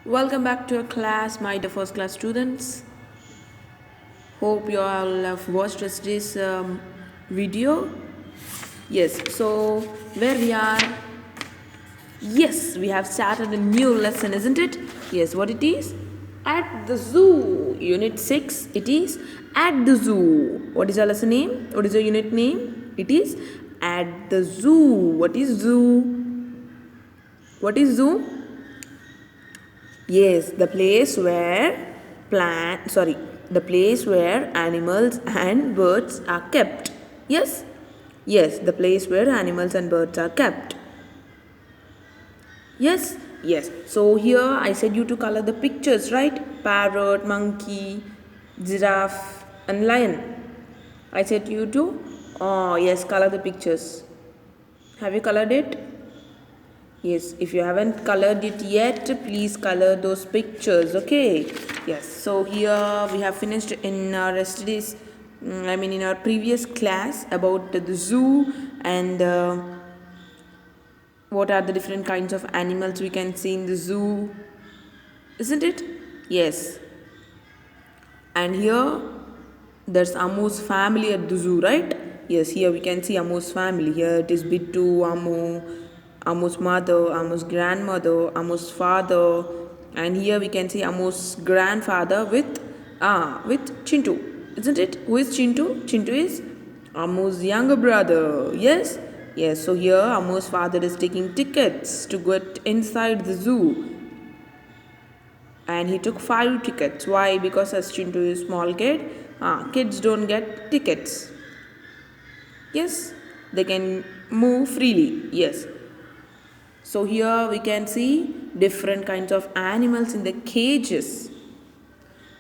Welcome back to our class, my dear first class students. Hope you all have watched yesterday's video. Yes, so where we are? Yes, we have started a new lesson, isn't it? Yes, what it is? At the zoo. Unit 6, it is at the zoo. What is our lesson name? What is your unit name? It is at the zoo. What is zoo? What is zoo? Yes, the place where animals and birds are kept. Yes? Yes, the place where animals and birds are kept. Yes? Yes. So here I said you to color the pictures, right? Parrot, monkey, giraffe and lion. I said you to, oh yes, color the pictures. Have you colored it? Yes, if you haven't colored it yet, please color those pictures, okay? Yes, so here we have finished in our yesterday's, in our previous class about the zoo and what are the different kinds of animals we can see in the zoo, isn't it? Yes, and here there's Amu's family at the zoo, right? Yes, here we can see Amu's family. Here it is Bittu, Amu, Amu's mother, Amu's grandmother, Amu's father, and here we can see Amu's grandfather with Chintu, isn't it? Who is Chintu? Chintu is Amu's younger brother. Yes, yes. So here Amu's father is taking tickets to get inside the zoo, and he took 5 tickets. Why? Because as Chintu is a small kid, kids don't get tickets. Yes, they can move freely. Yes. So here we can see different kinds of animals in the cages.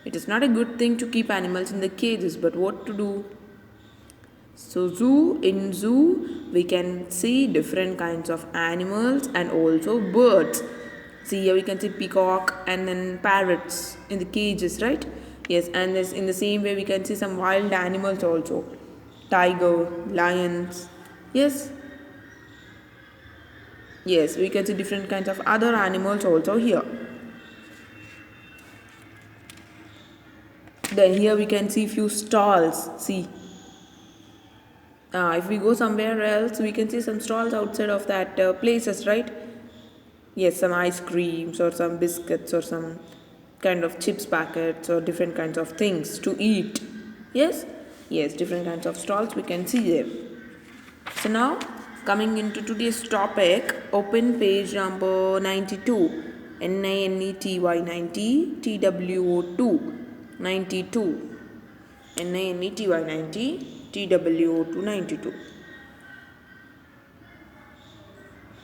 It is not a good thing to keep animals in the cages, but what to do? So in zoo we can see different kinds of animals and also birds. See here we can see peacock and then parrots in the cages, right? Yes, and this in the same way we can see some wild animals also. Tiger, lions. Yes. Yes, we can see different kinds of other animals also here. Then here we can see few stalls. See, if we go somewhere else, we can see some stalls outside of that places, right? Yes, some ice creams or some biscuits or some kind of chips packets or different kinds of things to eat. Yes, yes, different kinds of stalls we can see there. So now coming into today's topic, open page number 92. NINETY 90 TWO2 92. NINETY 90 TWO2 92.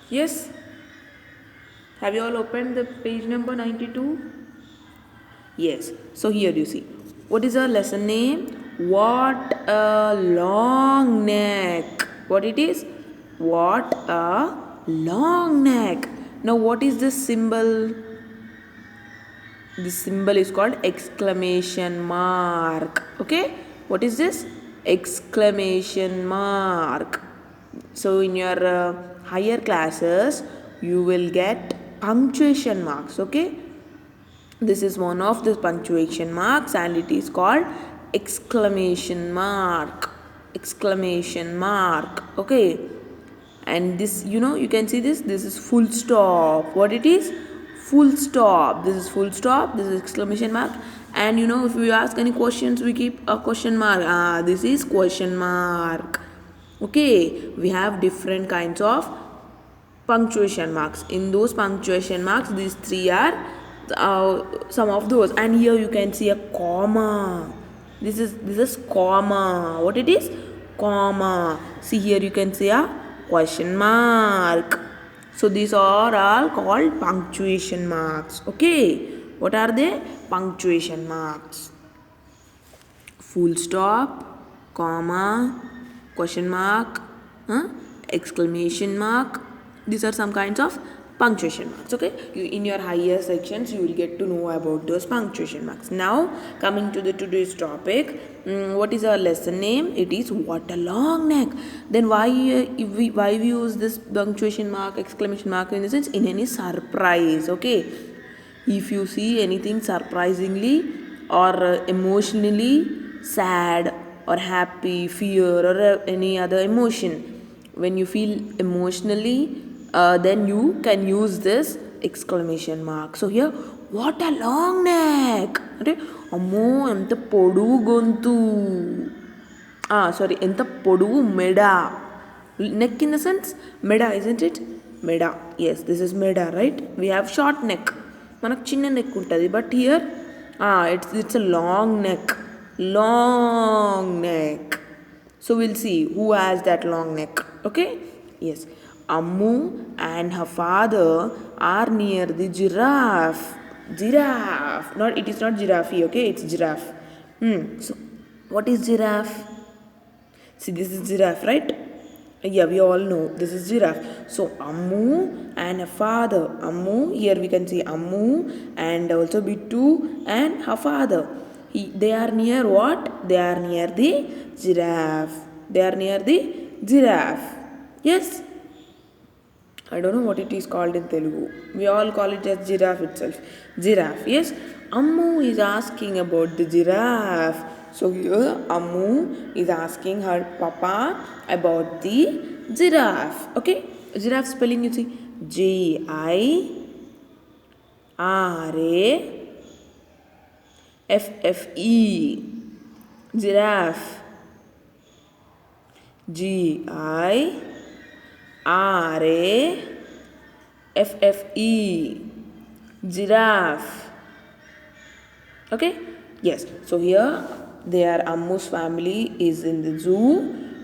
Yes? Have you all opened the page number 92? Yes. So here you see. What is our lesson name? What a long neck. What it is? What a long neck. Now what is this symbol? This symbol is called exclamation mark. Okay? What is this? Exclamation mark. So in your higher classes, you will get punctuation marks. Okay? This is one of the punctuation marks and it is called exclamation mark. Exclamation mark. Okay? And this, you can see this. This is full stop. What it is? Full stop. This is full stop. This is exclamation mark. And if we ask any questions, we keep a question mark. This is question mark. Okay? We have different kinds of punctuation marks. In those punctuation marks, these three are some of those. And here you can see a comma. This is comma. What it is? Comma. See here you can see a question mark. So these are all called punctuation marks. Okay? What are they? Punctuation marks. Full stop, comma, question mark, exclamation mark. These are some kinds of punctuation marks. Okay, in your higher sections you will get to know about those punctuation marks. Now coming to the today's topic, what is our lesson name? It is what a long neck. Then why we use this punctuation mark, exclamation mark in the sense in any surprise? Okay, If you see anything surprisingly or emotionally sad or happy, fear, or any other emotion, when you feel emotionally, then you can use this exclamation mark. So here, what a long neck! అంటే అమ్మో ఎంత పొడుగు గొంతు, sorry ఎంత పొడుగు మెడ. Neck in the sense meda, isn't it? Meda, yes, this is meda, right? We have short neck, మనకు చిన్న నెక్ ఉంటుంది, but here it's a long neck, long neck. So we'll see who has that long neck. Okay, yes, Ammu and her father are near the giraffe. Not, it is not giraffe, okay, it's giraffe. So what is giraffe? See, this is giraffe, right? Yeah, we all know this is giraffe. So Ammu and her father, Ammu, here we can see Ammu and also Bittu and her father. They are near what? They are near the giraffe. They are near the giraffe. Yes. I don't know what it is called in Telugu. We all call it as giraffe itself. Giraffe, yes. Ammu is asking about the giraffe. So here Ammu is asking her papa about the giraffe. Okay, giraffe spelling you see, Giraffe. Giraffe. Giraffe. Giraffe. Okay, yes. So here their Ammu's family is in the zoo,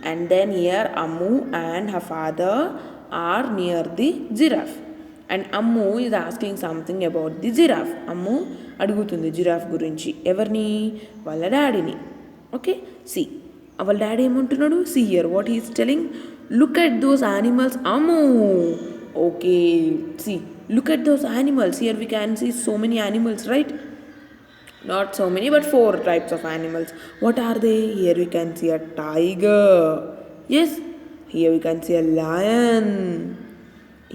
and then here Ammu and her father are near the giraffe, and Ammu is asking something about the giraffe. Ammu అడుగుతుంది giraffe గురించి. ఎవరిని? వాళ్ళ డాడీని. Okay, see వాళ్ళ daddy ఏమంటున్నాడు? See here what he is telling, look at those animals Ammu. Okay, see look at those animals. Here we can see so many animals, right? Not so many, but 4 types of animals. What are they? Here we can see a tiger. Yes. Here we can see a lion.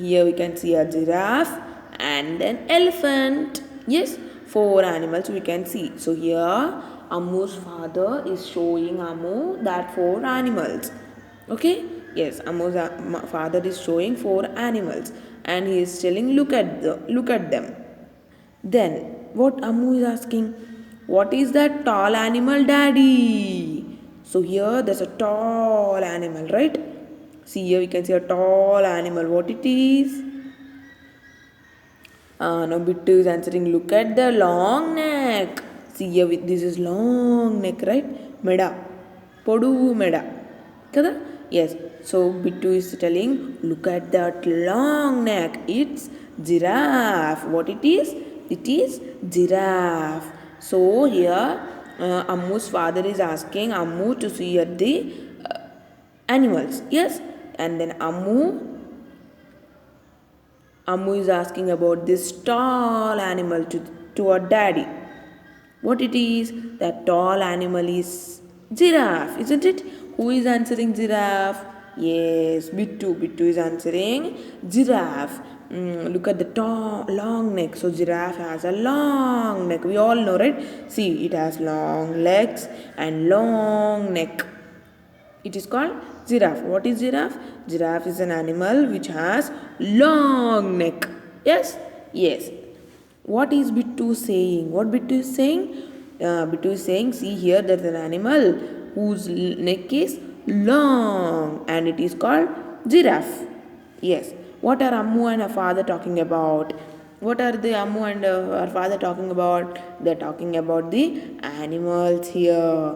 Here we can see a giraffe and an elephant. Yes. 4 animals we can see. So here Ammu's father is showing Ammu that 4 animals. Okay. Yes. Ammu's father is showing 4 animals, and he is telling, look at them. Then what Ammu is asking, what is that tall animal, daddy? So here there's a tall animal, right? See, here we can see a tall animal. What it is? Now Bittu is answering, look at the long neck. See here, this is long neck, right? Meda, podu meda, kada? Yes. So Bittu is telling, look at that long neck. It's giraffe. What it is? It is giraffe. So here Ammu's father is asking Ammu to see at the animals. Yes. And then Ammu is asking about this tall animal to her daddy. What it is? That tall animal is giraffe, isn't it? Who is answering giraffe? Yes, Bittu. Bittu is answering giraffe. Look at the long neck. So giraffe has a long neck. We all know, right? See, it has long legs and long neck. It is called giraffe. What is giraffe? Giraffe is an animal which has long neck. Yes? Yes. What is Bittu saying? What Bittu is saying? Bittu is saying, see here, there is an animal whose neck is long, and it is called giraffe. Yes. What are Ammu and her father talking about? What are the Ammu and her father talking about? They are talking about the animals here.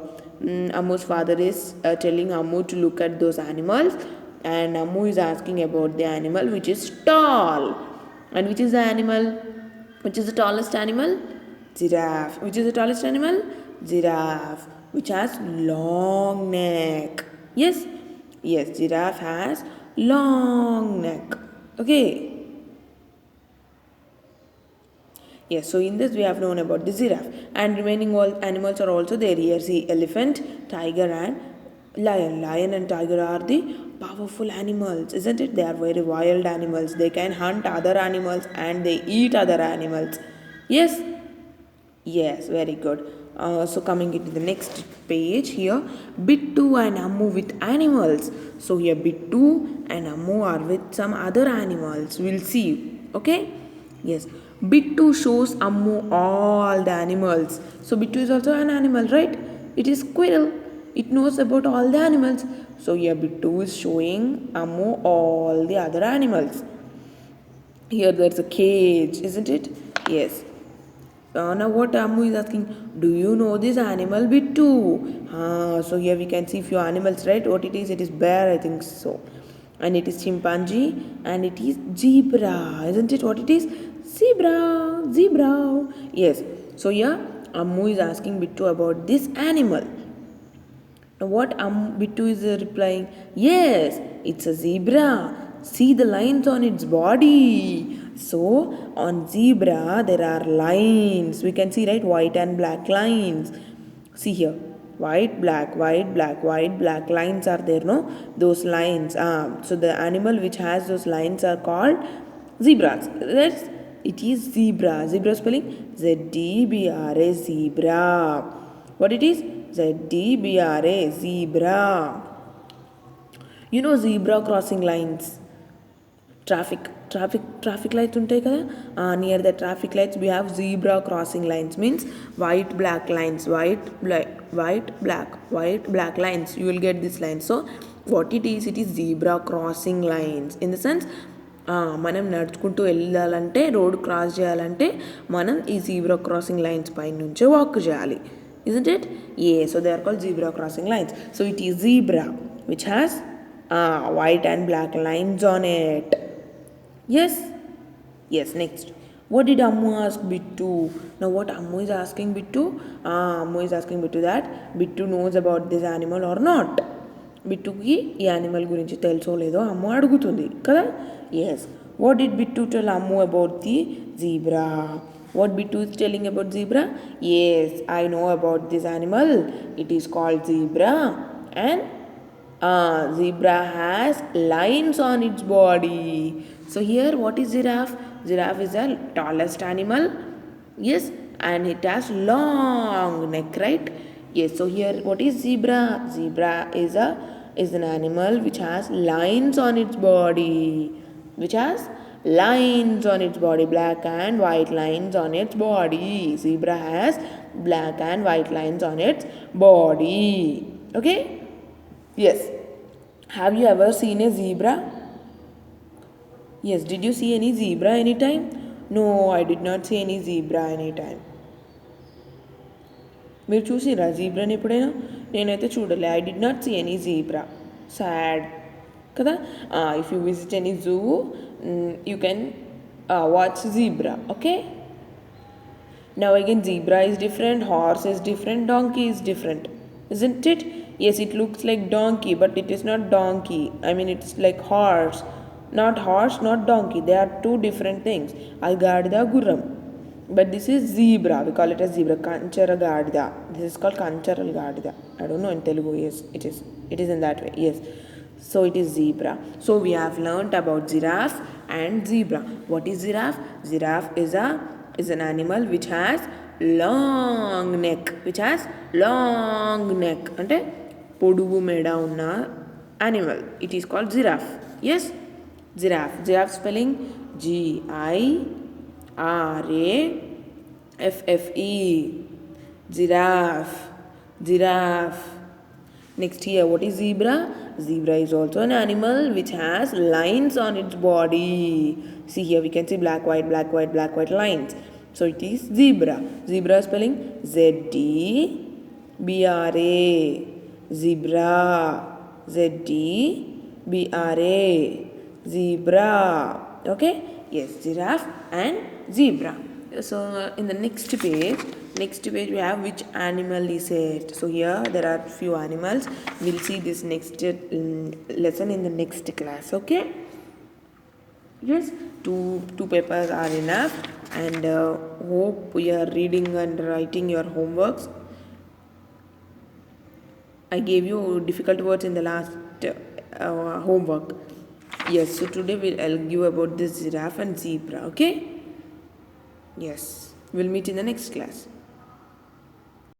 Ammu's father is telling Ammu to look at those animals, and Ammu is asking about the animal which is tall. And which is the animal? Which is the tallest animal? Giraffe. Which is the tallest animal? Giraffe, which has long neck. Yes? Yes, giraffe has long neck. Okay. Yes, so in this we have known about the giraffe, and remaining all animals are also there here. See, elephant, tiger and lion. Lion and tiger are the powerful animals, isn't it? They are very wild animals. They can hunt other animals and they eat other animals. Yes. Yes, very good. So coming into the next page here, Bittu and Ammu with animals. So here Bittu and Ammu are with some other animals. We'll see. Okay? Yes. Bittu shows Ammu all the animals. So Bittu is also an animal, right? It is squirrel. It knows about all the animals. So here Bittu is showing Ammu all the other animals. Here there's a cage, isn't it? Yes. Now what Ammu is asking, do you know this animal Bittu? So here we can see few animals, right? What it is? It is bear, I think so. And it is chimpanzee and it is zebra, isn't it? What it is? Zebra, zebra. Yes. So here Ammu is asking Bittu about this animal. Now what Bittu is replying? Yes, it's a zebra. See the lines on its body. So on zebra there are lines. We can see, right, white and black lines. See here, white, black, white, black, white, black lines are there. No, those lines. So the animal which has those lines are called zebras. It is zebra. Zebra spelling ZDBRA, zebra. What it is? ZDBRA, zebra. You know zebra crossing lines. Traffic lights ఉంటాయి కదా, near the traffic lights we have zebra crossing lines, means white black lines, white black lines, you will get this line. So what it is zebra crossing lines, in the sense మనం నడుచుకుంటూ వెళ్ళాలంటే, road cross చేయాలంటే మనం ఈ zebra crossing lines పై నుంచే walk చేయాలి, isn't it? Yeah, so they are called zebra crossing lines. So it is zebra which has white and black lines on it. Yes. Yes. Next, what did Ammu ask Bittu? Now what Ammu is asking Bittu? Ammu is asking Bittu that Bittu knows about this animal or not. బిట్టుకి ఈ animal గురించి తెలుసో లేదో అమ్ము అడుగుతుంది కదా. Yes, what did Bittu tell Ammu about the zebra? What Bittu is telling about zebra? Yes, I know about this animal. It is called zebra, and zebra has lines on its body. So here, what is giraffe? Giraffe is the tallest animal. Yes, and it has long neck, right? Yes. So here, what is zebra? Zebra is an animal which has lines on its body. Which has lines on its body, black and white lines on its body. Zebra has black and white lines on its body. Okay? Yes. Have you ever seen a zebra? Yes. Did you see any zebra anytime? No, I did not see any zebra anytime. మీరు చూసిరా జీబ్రాని ఎప్పుడైనా? నేనైతే చూడలే. I did not see any zebra. Sad కదా. If you visit any zoo you can watch zebra. Okay. Now again, zebra is different, horse is different, donkey is different, isn't it? Yes, it looks like donkey, but it is not donkey. I mean, it's like horse. Not horse, not donkey. They are two different things. Algadida, Gurram. But this is zebra. We call it as zebra. Kanchara Gadida. This is called Kancharal Gadida. I don't know in Telugu. Yes, it is. It is in that way. Yes. So it is zebra. So we have learnt about giraffe and zebra. What is giraffe? Giraffe is an animal which has long neck. Which has long neck. Ante podugu meda unna animal. It is called giraffe. Yes. Giraffe. Giraffe spelling GIRAFFE. Giraffe. Giraffe. Next here, what is zebra? Zebra is also an animal which has lines on its body. See here, we can see black, white, black, white, black, white lines. So it is zebra. Zebra spelling ZDBRA. Zebra. ZDBRA. Zebra. Okay? Yes, giraffe and zebra. So in the next page we have which animal is it. So here there are few animals. We'll see this next lesson in the next class. Okay? Yes, two papers are enough, and hope you are reading and writing your homeworks. I gave you difficult words in the last homework. Yes, so today I'll give about this giraffe and zebra. Okay? Yes. We'll meet in the next class.